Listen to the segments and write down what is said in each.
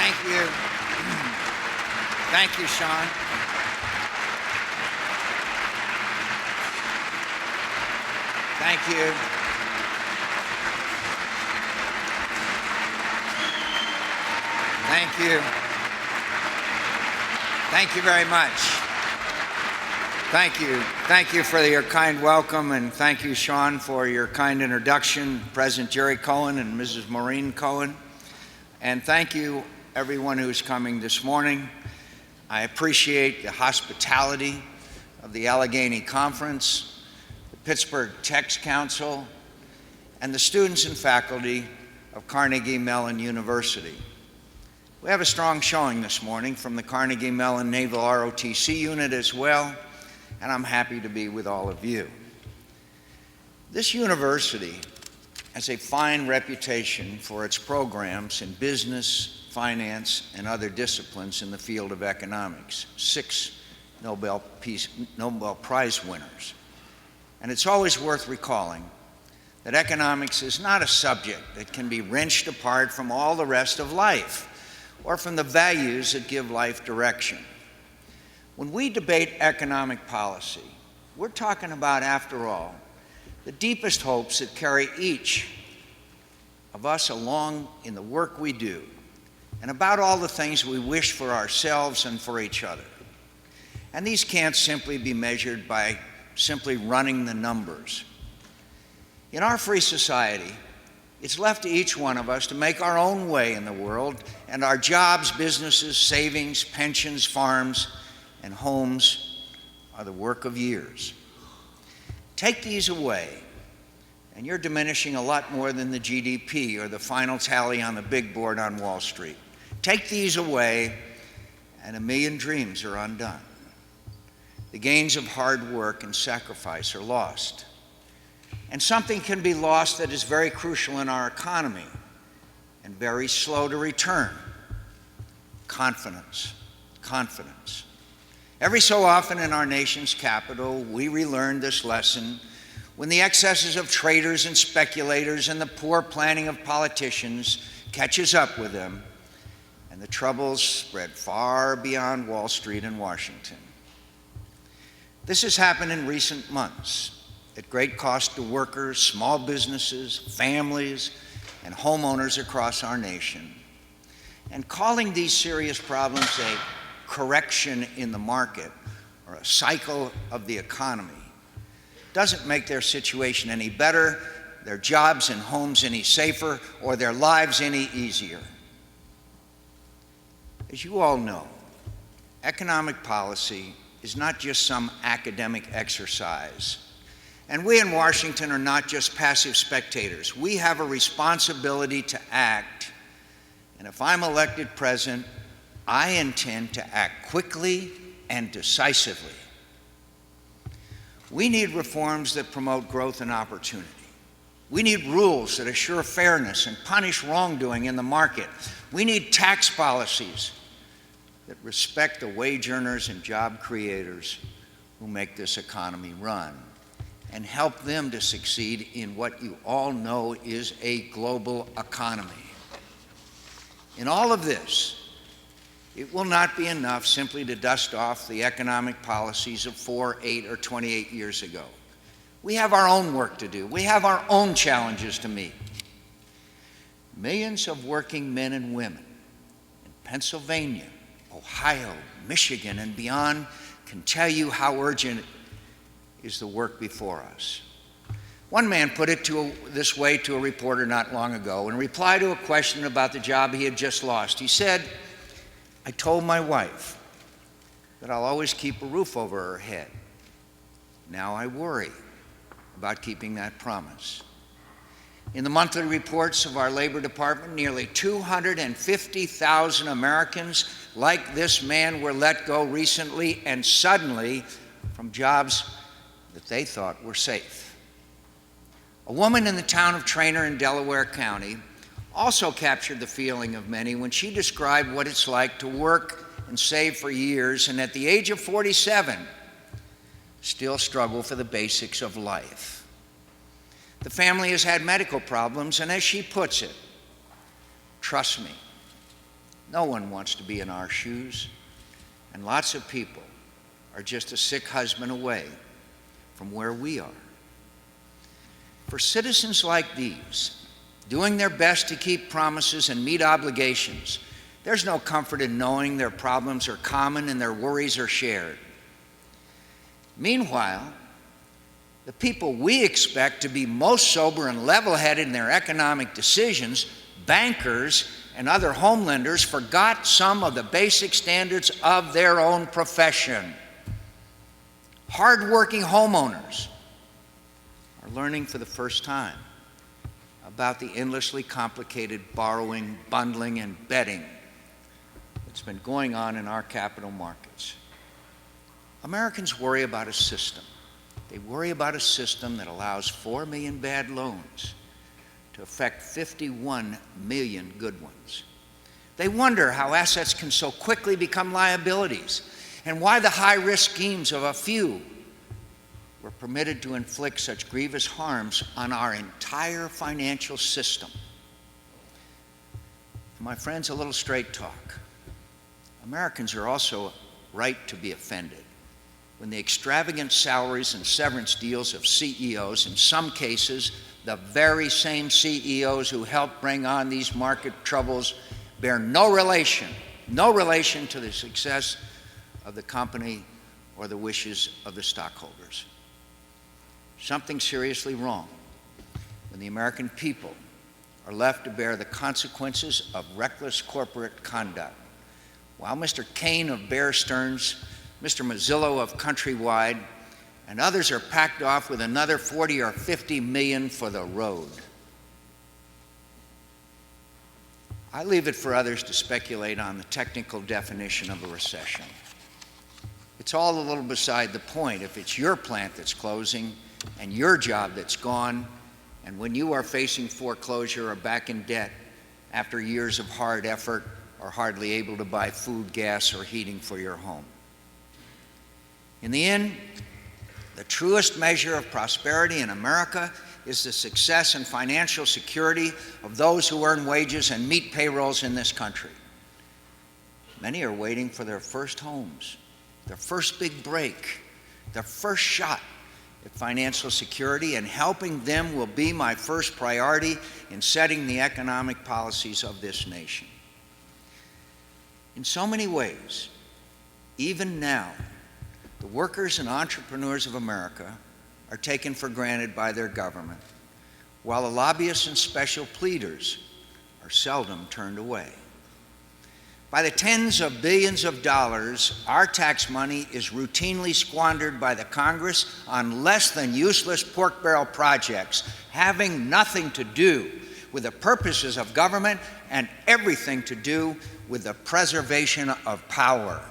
Thank you. Thank you, Sean. Thank you. Thank you. Thank you very much. Thank you. Thank you for your kind welcome, and thank you, Sean, for your kind introduction, President Jerry Cohen and Mrs. Maureen Cohen. And thank you, everyone who's coming this morning. I appreciate the hospitality of the Allegheny Conference, the Pittsburgh Techs Council, and the students and faculty of Carnegie Mellon University. We have a strong showing this morning from the Carnegie Mellon Naval ROTC unit as well, and I'm happy to be with all of you. This university has a fine reputation for its programs in business, finance, and other disciplines in the field of economics. 6 Nobel Prize winners. And it's always worth recalling that economics is not a subject that can be wrenched apart from all the rest of life or from the values that give life direction. When we debate economic policy, we're talking about, after all, the deepest hopes that carry each of us along in the work we do, and about all the things we wish for ourselves and for each other. And these can't simply be measured by simply running the numbers. In our free society, it's left to each one of us to make our own way in the world, and our jobs, businesses, savings, pensions, farms, and homes are the work of years. Take these away, and you're diminishing a lot more than the GDP or the final tally on the big board on Wall Street. Take these away, and 1 million dreams are undone. The gains of hard work and sacrifice are lost. And something can be lost that is very crucial in our economy and very slow to return: confidence. Confidence. Every so often in our nation's capital, we relearn this lesson when the excesses of traders and speculators and the poor planning of politicians catches up with them, and the troubles spread far beyond Wall Street and Washington. This has happened in recent months at great cost to workers, small businesses, families, and homeowners across our nation. And calling these serious problems a correction in the market or a cycle of the economy doesn't make their situation any better, their jobs and homes any safer, or their lives any easier. As you all know, economic policy is not just some academic exercise. And we in Washington are not just passive spectators. We have a responsibility to act. And if I'm elected president, I intend to act quickly and decisively. We need reforms that promote growth and opportunity. We need rules that assure fairness and punish wrongdoing in the market. We need tax policies that respect the wage earners and job creators who make this economy run and help them to succeed in what you all know is a global economy. In all of this, it will not be enough simply to dust off the economic policies of 4, 8, or 28 years ago. We have our own work to do. We have our own challenges to meet. Millions of working men and women in Pennsylvania, Ohio, Michigan, and beyond can tell you how urgent is the work before us. One man put it this way to a reporter not long ago in reply to a question about the job he had just lost. He said, "I told my wife that I'll always keep a roof over her head. Now I worry about keeping that promise." In the monthly reports of our Labor Department, nearly 250,000 Americans like this man were let go recently and suddenly from jobs that they thought were safe. A woman in the town of Trainer in Delaware County also captured the feeling of many when she described what it's like to work and save for years and at the age of 47 still struggle for the basics of life. The family has had medical problems, and as she puts it, "Trust me, No one wants to be in our shoes, and lots of people are just a sick husband away from where we are. For citizens like these, doing their best to keep promises and meet obligations, there's no comfort in knowing their problems are common and their worries are shared. Meanwhile, the people we expect to be most sober and level-headed in their economic decisions, bankers and other home lenders, forgot some of the basic standards of their own profession. Hard-working homeowners are learning for the first time about the endlessly complicated borrowing, bundling, and betting that's been going on in our capital markets. Americans worry about a system. They worry about a system that allows 4 million bad loans to affect 51 million good ones. They wonder how assets can so quickly become liabilities and why the high-risk schemes of a few were permitted to inflict such grievous harms on our entire financial system. My friends, a little straight talk. Americans are also right to be offended when the extravagant salaries and severance deals of CEOs, in some cases the very same CEOs who helped bring on these market troubles, bear no relation to the success of the company or the wishes of the stockholders. Something seriously wrong when the American people are left to bear the consequences of reckless corporate conduct, while Mr. Cain of Bear Stearns, Mr. Mazzillo of Countrywide, and others are packed off with another 40 or 50 million for the road. I leave it for others to speculate on the technical definition of a recession. It's all a little beside the point if it's your plant that's closing and your job that's gone, and when you are facing foreclosure or back in debt after years of hard effort or hardly able to buy food, gas, or heating for your home. In the end, the truest measure of prosperity in America is the success and financial security of those who earn wages and meet payrolls in this country. Many are waiting for their first homes, their first big break, their first shot at financial security, and helping them will be my first priority in setting the economic policies of this nation. In so many ways, even now, the workers and entrepreneurs of America are taken for granted by their government, while the lobbyists and special pleaders are seldom turned away. By the tens of billions of dollars, our tax money is routinely squandered by the Congress on less than useless pork barrel projects, having nothing to do with the purposes of government and everything to do with the preservation of power.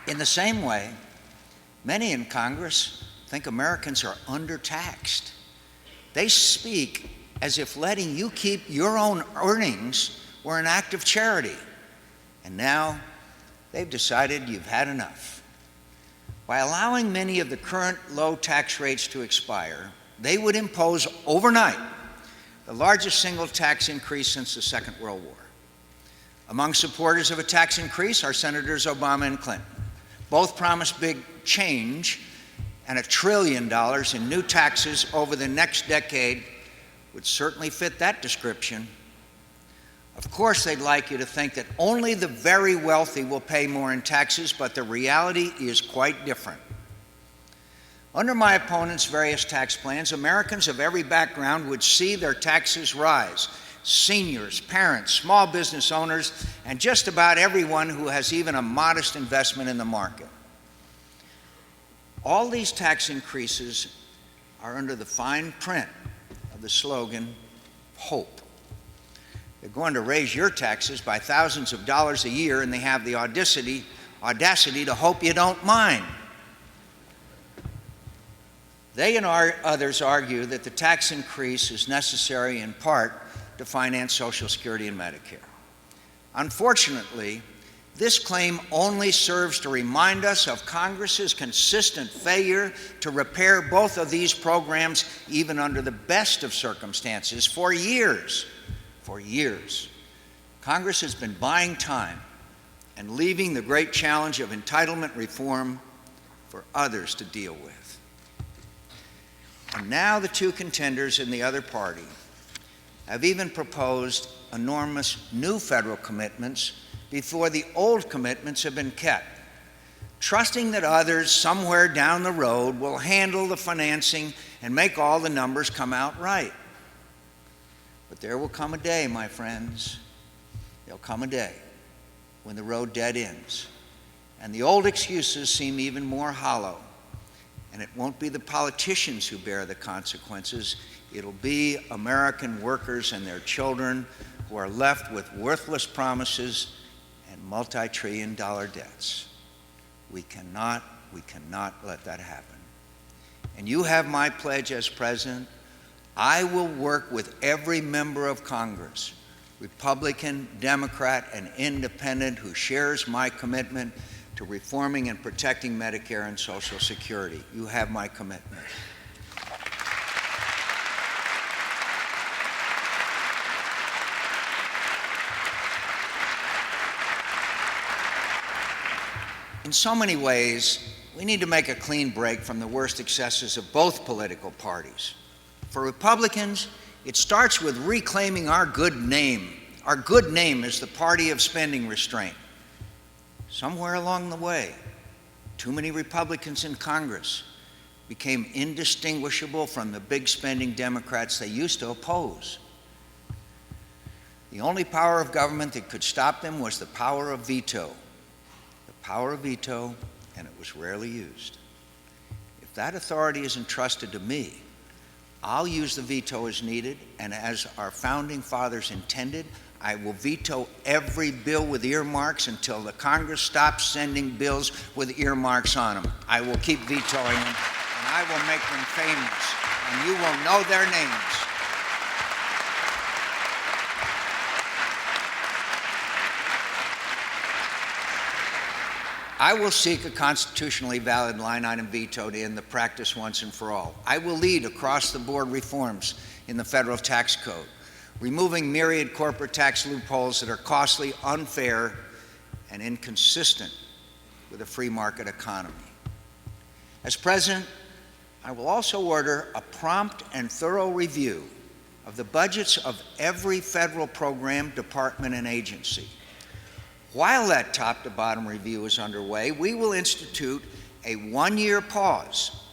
In the same way, many in Congress think Americans are undertaxed. They speak as if letting you keep your own earnings were an act of charity. And now they've decided you've had enough. By allowing many of the current low tax rates to expire, they would impose overnight the largest single tax increase since the Second World War. Among supporters of a tax increase are Senators Obama and Clinton. Both promised big change, and $1 trillion in new taxes over the next decade would certainly fit that description. Of course, they'd like you to think that only the very wealthy will pay more in taxes, but the reality is quite different. Under my opponent's various tax plans, Americans of every background would see their taxes rise. Seniors, parents, small business owners, and just about everyone who has even a modest investment in the market. All these tax increases are under the fine print of the slogan, hope. They're going to raise your taxes by thousands of dollars a year, and they have the audacity to hope you don't mind. They and others argue that the tax increase is necessary in part to finance Social Security and Medicare. Unfortunately, This claim only serves to remind us of Congress's consistent failure to repair both of these programs, even under the best of circumstances. For years, Congress has been buying time and leaving the great challenge of entitlement reform for others to deal with. And now the two contenders in the other party have even proposed enormous new federal commitments before the old commitments have been kept, trusting that others somewhere down the road will handle the financing and make all the numbers come out right. But there will come a day, my friends, there'll come a day when the road dead ends and the old excuses seem even more hollow. And it won't be the politicians who bear the consequences. It'll be American workers and their children who are left with worthless promises and multi-trillion-dollar debts. We cannot let that happen. And you have my pledge as president. I will work with every member of Congress, Republican, Democrat, and Independent, who shares my commitment to reforming and protecting Medicare and Social Security. You have my commitment. In so many ways, we need to make a clean break from the worst excesses of both political parties. For Republicans, it starts with reclaiming our good name. Our good name as the party of spending restraint. Somewhere along the way, too many Republicans in Congress became indistinguishable from the big spending Democrats they used to oppose. The only power of government that could stop them was the power of veto. The power of veto, and it was rarely used. If that authority is entrusted to me, I'll use the veto as needed, and as our founding fathers intended, I will veto every bill with earmarks until the Congress stops sending bills with earmarks on them. I will keep vetoing them, and I will make them famous, and you will know their names. I will seek a constitutionally valid line item veto to end the practice once and for all. I will lead across-the-board reforms in the federal tax code, removing myriad corporate tax loopholes that are costly, unfair, and inconsistent with a free market economy. As president, I will also order a prompt and thorough review of the budgets of every federal program, department, and agency. While that top-to-bottom review is underway, we will institute a one-year pause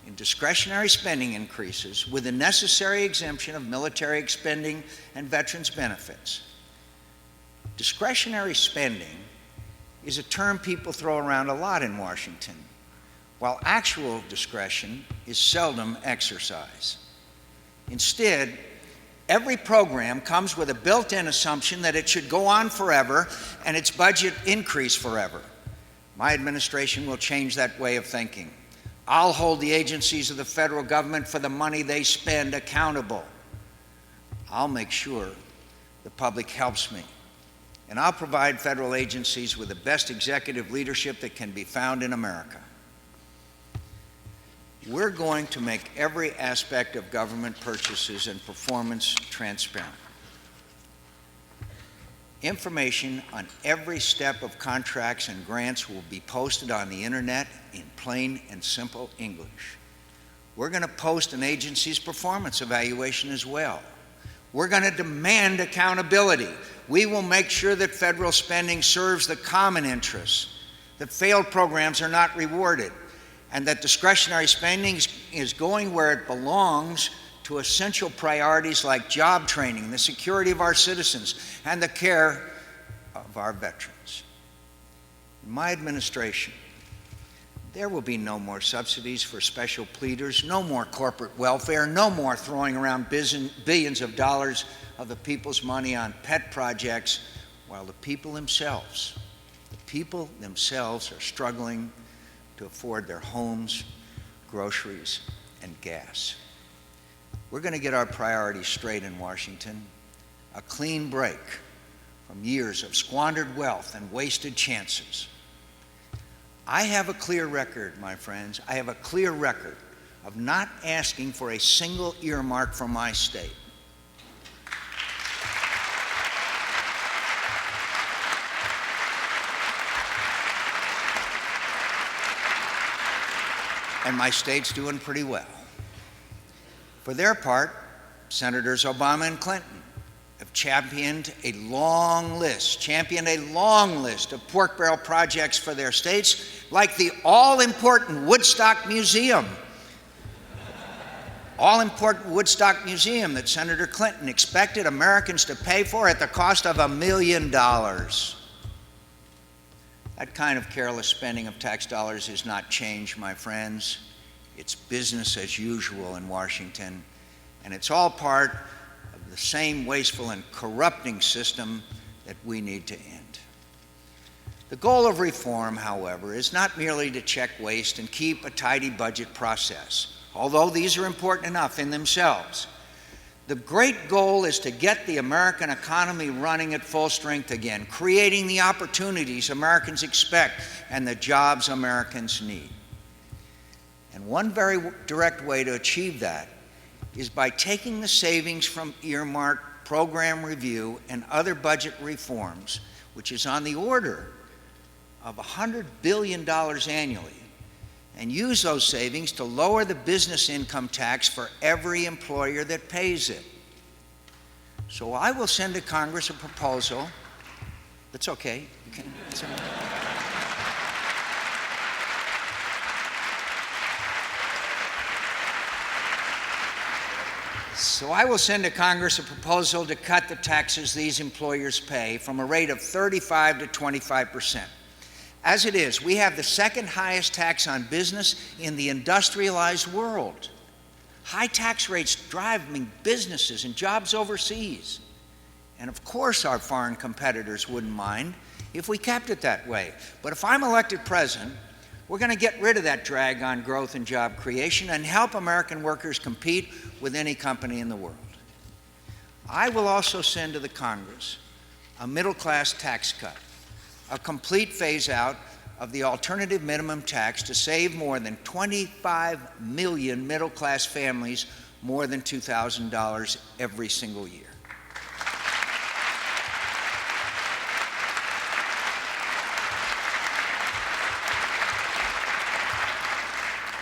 in discretionary spending increases with the necessary exemption of military spending and veterans benefits. Discretionary spending is a term people throw around a lot in Washington, while actual discretion is seldom exercised. Instead, every program comes with a built-in assumption that it should go on forever and its budget increase forever. My administration will change that way of thinking. I'll hold the agencies of the federal government for the money they spend accountable. I'll make sure the public helps me. And I'll provide federal agencies with the best executive leadership that can be found in America. We're going to make every aspect of government purchases and performance transparent. Information on every step of contracts and grants will be posted on the internet in plain and simple English. We're going to post an agency's performance evaluation as well. We're going to demand accountability. We will make sure that federal spending serves the common interests, that failed programs are not rewarded, and that discretionary spending is going where it belongs, to essential priorities like job training, the security of our citizens, and the care of our veterans. In my administration, there will be no more subsidies for special pleaders, no more corporate welfare, no more throwing around billions of dollars of the people's money on pet projects, while the people themselves are struggling to afford their homes, groceries, and gas. We're going to get our priorities straight in Washington. A clean break from years of squandered wealth and wasted chances. I have a clear record, my friends. I have a clear record of not asking for a single earmark from my state. And my state's doing pretty well. For their part, Senators Obama and Clinton have championed a long list of pork barrel projects for their states, like the all-important Woodstock Museum. All-important Woodstock Museum that Senator Clinton expected Americans to pay for at the cost of $1 million. That kind of careless spending of tax dollars is not change, my friends. It's business as usual in Washington, and it's all part of the same wasteful and corrupting system that we need to end. The goal of reform, however, is not merely to check waste and keep a tidy budget process, although these are important enough in themselves. The great goal is to get the American economy running at full strength again, creating the opportunities Americans expect and the jobs Americans need. And one very direct way to achieve that is by taking the savings from earmark, program review, and other budget reforms, which is on the order of $100 billion annually, and use those savings to lower the business income tax for every employer that pays it. So I will send to Congress a proposal. That's okay. It's okay. So I will send to Congress a proposal to cut the taxes these employers pay from a rate of 35% to 25%. As it is, we have the second highest tax on business in the industrialized world. High tax rates driving businesses and jobs overseas. And of course our foreign competitors wouldn't mind if we kept it that way. But if I'm elected president, we're going to get rid of that drag on growth and job creation and help American workers compete with any company in the world. I will also send to the Congress a middle-class tax cut, a complete phase-out of the alternative minimum tax to save more than 25 million middle-class families more than $2,000 every single year.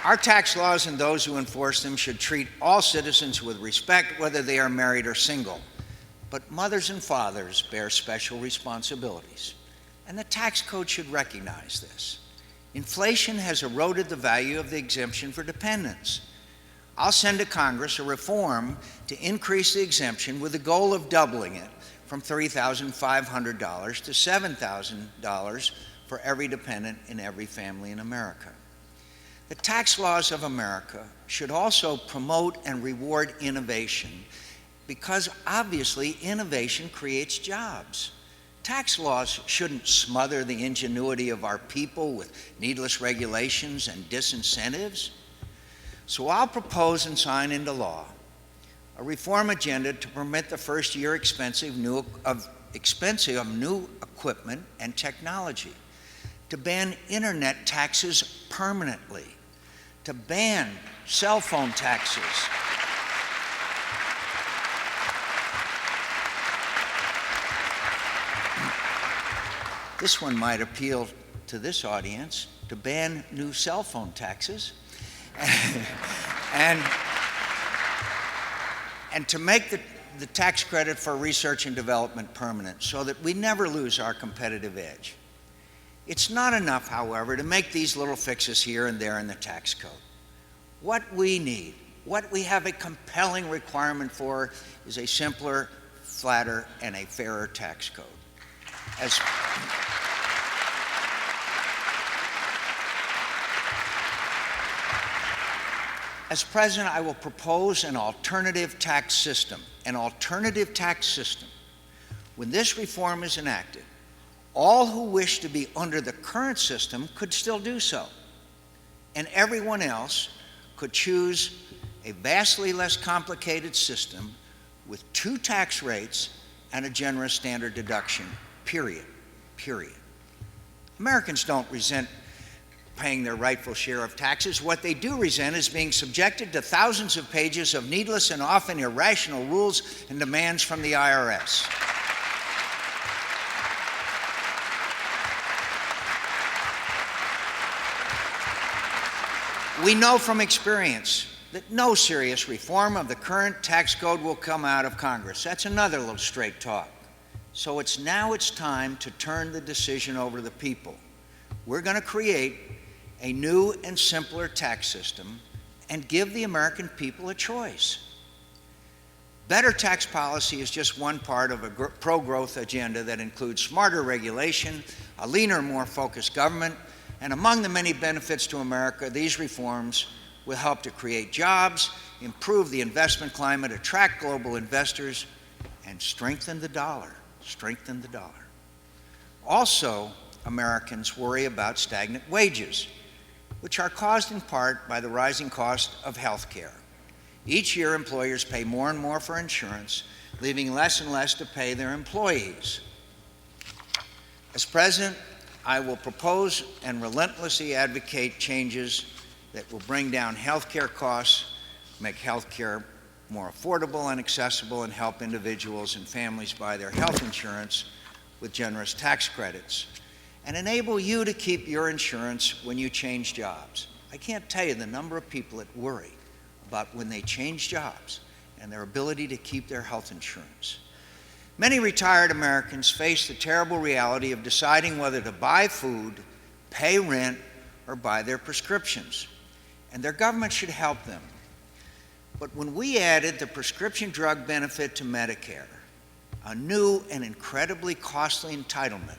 Our tax laws and those who enforce them should treat all citizens with respect, whether they are married or single. But mothers and fathers bear special responsibilities, and the tax code should recognize this. Inflation has eroded the value of the exemption for dependents. I'll send to Congress a reform to increase the exemption with the goal of doubling it from $3,500 to $7,000 for every dependent in every family in America. The tax laws of America should also promote and reward innovation because obviously innovation creates jobs. Tax laws shouldn't smother the ingenuity of our people with needless regulations and disincentives. So I'll propose and sign into law a reform agenda to permit the first year expensive of new equipment and technology, to ban internet taxes permanently, to ban cell phone taxes, this one might appeal to this audience, to ban new cell phone taxes, and to make the tax credit for research and development permanent so that we never lose our competitive edge. It's not enough, however, to make these little fixes here and there in the tax code. What we need, what we have a compelling requirement for, is a simpler, flatter, and a fairer tax code. As president, I will propose an alternative tax system. An alternative tax system. When this reform is enacted, all who wish to be under the current system could still do so, and everyone else could choose a vastly less complicated system with 2 tax rates and a generous standard deduction period. Americans don't resent paying their rightful share of taxes. What they do resent is being subjected to thousands of pages of needless and often irrational rules and demands from the IRS. We know from experience that no serious reform of the current tax code will come out of Congress. That's another little straight talk. So it's time to turn the decision over to the people. We're going to create a new and simpler tax system and give the American people a choice. Better tax policy is just one part of a pro-growth agenda that includes smarter regulation, a leaner, more focused government, and among the many benefits to America, these reforms will help to create jobs, improve the investment climate, attract global investors, and strengthen the dollar. Also, Americans worry about stagnant wages, which are caused in part by the rising cost of health care. Each year, employers pay more and more for insurance, leaving less and less to pay their employees. As president, I will propose and relentlessly advocate changes that will bring down health care costs, make health care more affordable and accessible, and help individuals and families buy their health insurance with generous tax credits, and enable you to keep your insurance when you change jobs. I can't tell you the number of people that worry about when they change jobs and their ability to keep their health insurance. Many retired Americans face the terrible reality of deciding whether to buy food, pay rent, or buy their prescriptions, and their government should help them. But when we added the prescription drug benefit to Medicare, a new and incredibly costly entitlement,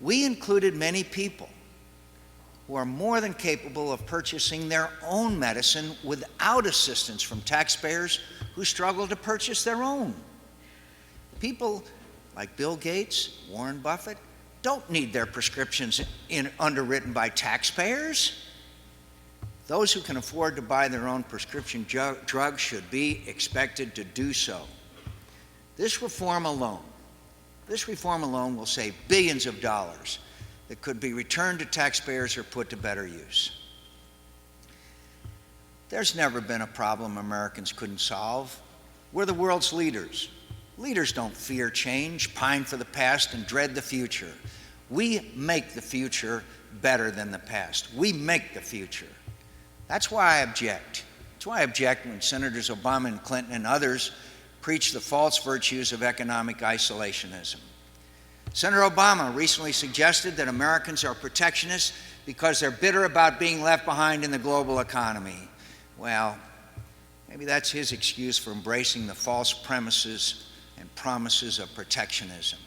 we included many people who are more than capable of purchasing their own medicine without assistance from taxpayers who struggle to purchase their own. People like Bill Gates, Warren Buffett, don't need their prescriptions underwritten by taxpayers. Those who can afford to buy their own prescription drugs should be expected to do so. This reform alone will save billions of dollars that could be returned to taxpayers or put to better use. There's never been a problem Americans couldn't solve. We're the world's leaders. Leaders don't fear change, pine for the past, and dread the future. We make the future better than the past. We make the future. That's why I object. That's why I object when Senators Obama and Clinton and others preach the false virtues of economic isolationism. Senator Obama recently suggested that Americans are protectionists because they're bitter about being left behind in the global economy. Well, maybe that's his excuse for embracing the false premises and promises of protectionism.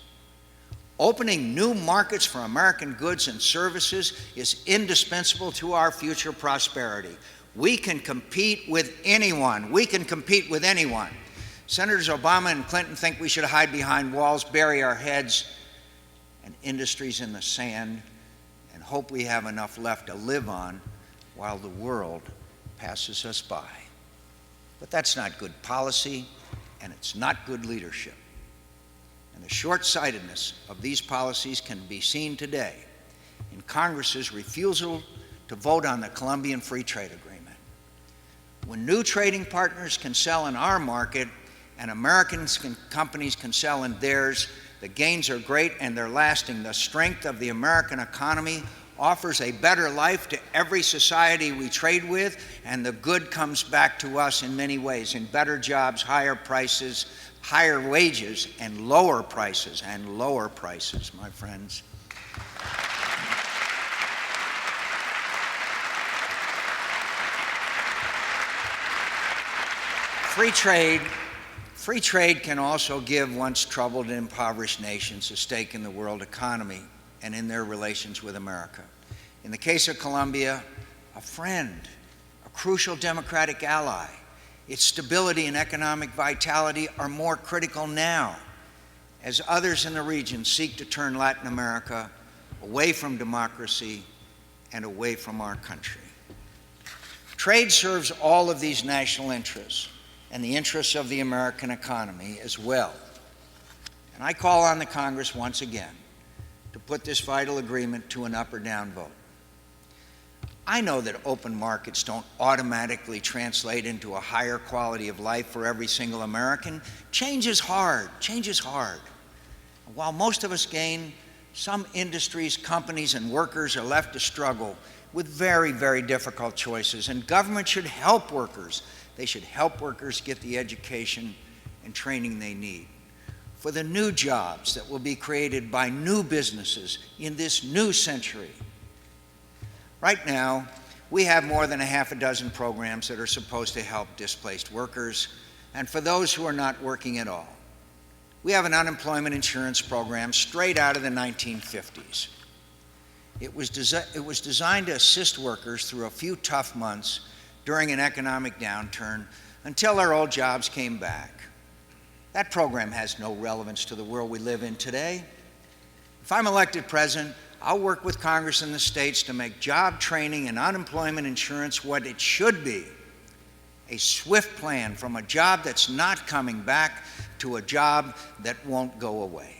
Opening new markets for American goods and services is indispensable to our future prosperity. We can compete with anyone. Senators Obama and Clinton think we should hide behind walls, bury our heads and industries in the sand, and hope we have enough left to live on while the world passes us by. But that's not good policy, and it's not good leadership. And the short-sightedness of these policies can be seen today in Congress's refusal to vote on the Colombian Free Trade Agreement. When new trading partners can sell in our market and companies can sell in theirs, the gains are great and they're lasting. The strength of the American economy offers a better life to every society we trade with, and the good comes back to us in many ways, in better jobs, higher prices, higher wages, and lower prices, my friends. Free trade can also give once troubled and impoverished nations a stake in the world economy and in their relations with America. In the case of Colombia, a friend, a crucial democratic ally. Its stability and economic vitality are more critical now as others in the region seek to turn Latin America away from democracy and away from our country. Trade serves all of these national interests and the interests of the American economy as well. And I call on the Congress once again to put this vital agreement to an up or down vote. I know that open markets don't automatically translate into a higher quality of life for every single American. Change is hard. Change is hard. While most of us gain, some industries, companies, and workers are left to struggle with very, very difficult choices, and government should help workers. They should help workers get the education and training they need for the new jobs that will be created by new businesses in this new century. Right now, we have more than a half a dozen programs that are supposed to help displaced workers and for those who are not working at all. We have an unemployment insurance program straight out of the 1950s. It was designed to assist workers through a few tough months during an economic downturn until their old jobs came back. That program has no relevance to the world we live in today. If I'm elected president, I'll work with Congress and the states to make job training and unemployment insurance what it should be, a swift plan from a job that's not coming back to a job that won't go away.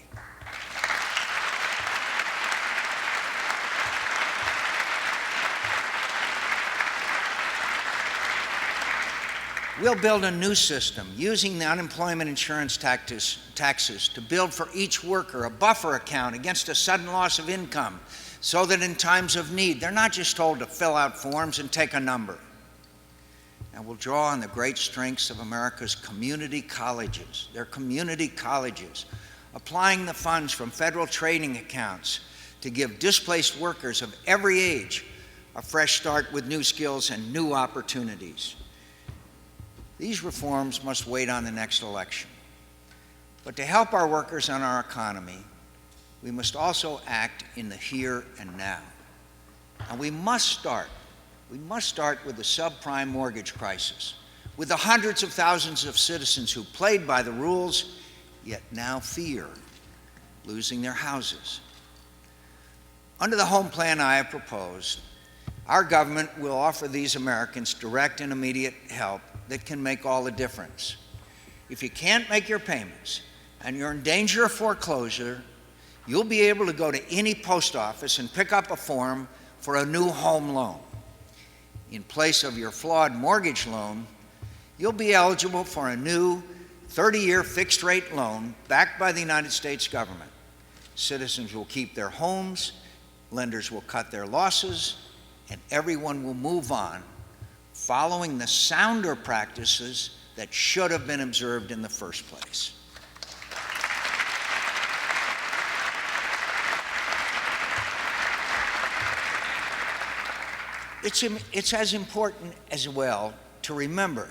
We'll build a new system using the unemployment insurance taxes to build for each worker a buffer account against a sudden loss of income so that in times of need, they're not just told to fill out forms and take a number. And we'll draw on the great strengths of America's community colleges. They're community colleges, applying the funds from federal training accounts to give displaced workers of every age a fresh start with new skills and new opportunities. These reforms must wait on the next election. But to help our workers and our economy, we must also act in the here and now. And we must start with the subprime mortgage crisis, with the hundreds of thousands of citizens who played by the rules, yet now fear losing their houses. Under the home plan I have proposed, our government will offer these Americans direct and immediate help that can make all the difference. If you can't make your payments and you're in danger of foreclosure, you'll be able to go to any post office and pick up a form for a new home loan. In place of your flawed mortgage loan, you'll be eligible for a new 30-year fixed-rate loan backed by the United States government. Citizens will keep their homes, lenders will cut their losses, and everyone will move on, following the sounder practices that should have been observed in the first place. It's as important as well to remember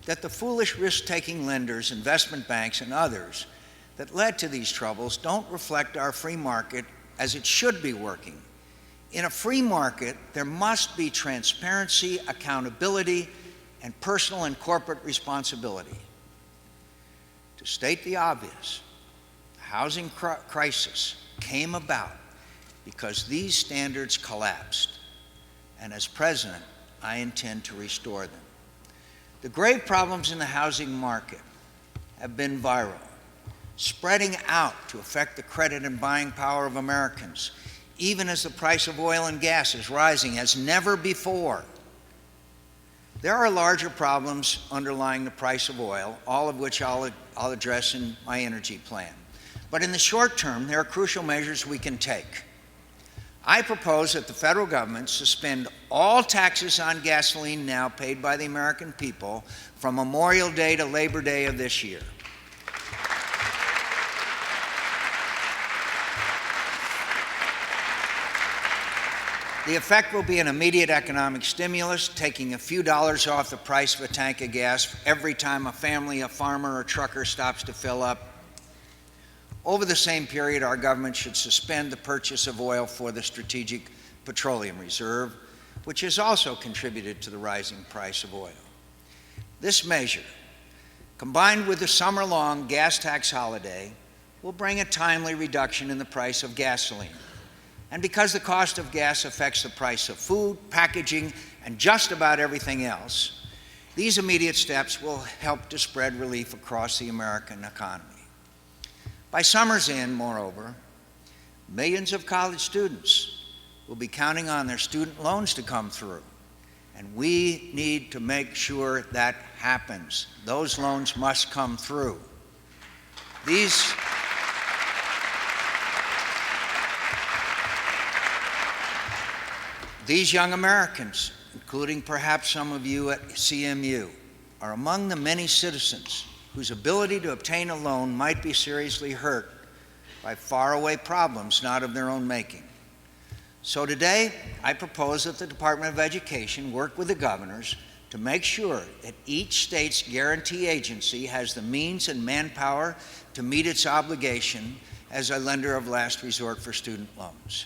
that the foolish risk-taking lenders, investment banks, and others that led to these troubles don't reflect our free market as it should be working. In a free market, there must be transparency, accountability, and personal and corporate responsibility. To state the obvious, the housing crisis came about because these standards collapsed, and as president, I intend to restore them. The grave problems in the housing market have been viral, spreading out to affect the credit and buying power of Americans, even as the price of oil and gas is rising as never before. There are larger problems underlying the price of oil, all of which I'll address in my energy plan. But in the short term, there are crucial measures we can take. I propose that the federal government suspend all taxes on gasoline now paid by the American people from Memorial Day to Labor Day of this year. The effect will be an immediate economic stimulus, taking a few dollars off the price of a tank of gas every time a family, a farmer, or trucker stops to fill up. Over the same period, our government should suspend the purchase of oil for the Strategic Petroleum Reserve, which has also contributed to the rising price of oil. This measure, combined with the summer-long gas tax holiday, will bring a timely reduction in the price of gasoline. And because the cost of gas affects the price of food, packaging, and just about everything else, these immediate steps will help to spread relief across the American economy. By summer's end, moreover, millions of college students will be counting on their student loans to come through. And we need to make sure that happens. Those loans must come through. These young Americans, including perhaps some of you at CMU, are among the many citizens whose ability to obtain a loan might be seriously hurt by faraway problems not of their own making. So today, I propose that the Department of Education work with the governors to make sure that each state's guarantee agency has the means and manpower to meet its obligation as a lender of last resort for student loans.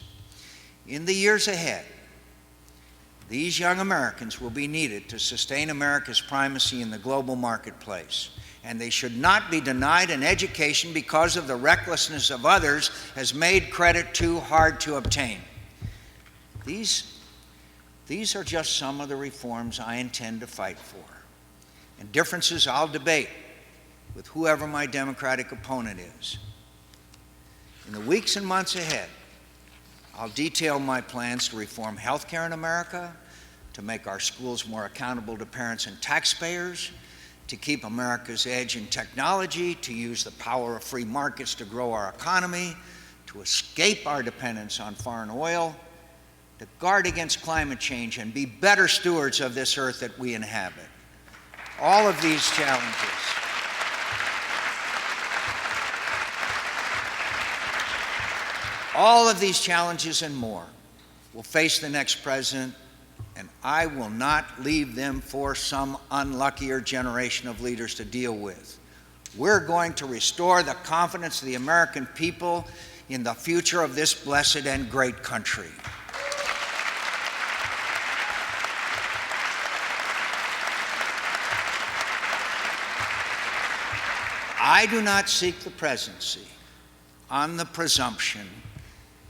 In the years ahead, these young Americans will be needed to sustain America's primacy in the global marketplace, and they should not be denied an education because of the recklessness of others has made credit too hard to obtain. These are just some of the reforms I intend to fight for, and differences I'll debate with whoever my Democratic opponent is. In the weeks and months ahead, I'll detail my plans to reform health care in America, to make our schools more accountable to parents and taxpayers, to keep America's edge in technology, to use the power of free markets to grow our economy, to escape our dependence on foreign oil, to guard against climate change and be better stewards of this earth that we inhabit. All of these challenges and more will face the next president, and I will not leave them for some unluckier generation of leaders to deal with. We're going to restore the confidence of the American people in the future of this blessed and great country. I do not seek the presidency on the presumption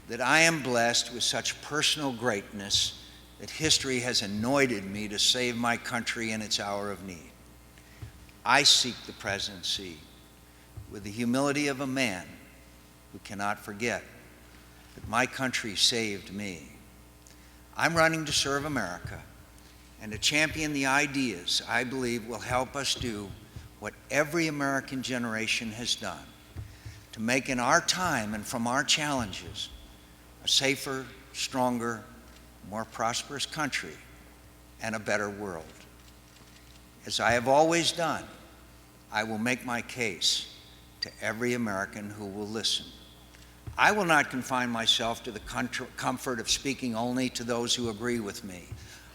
that I am blessed with such personal greatness that history has anointed me to save my country in its hour of need. I seek the presidency with the humility of a man who cannot forget that my country saved me. I'm running to serve America and to champion the ideas I believe will help us do what every American generation has done, to make in our time and from our challenges a safer, stronger, more prosperous country and a better world. As I have always done, I will make my case to every American who will listen. I will not confine myself to the comfort of speaking only to those who agree with me.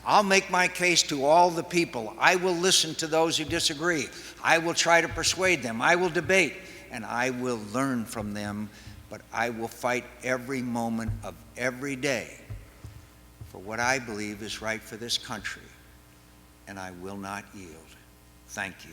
I'll make my case to all the people. I will listen to those who disagree. I will try to persuade them. I will debate, and I will learn from them, but I will fight every moment of every day for what I believe is right for this country, and I will not yield. Thank you.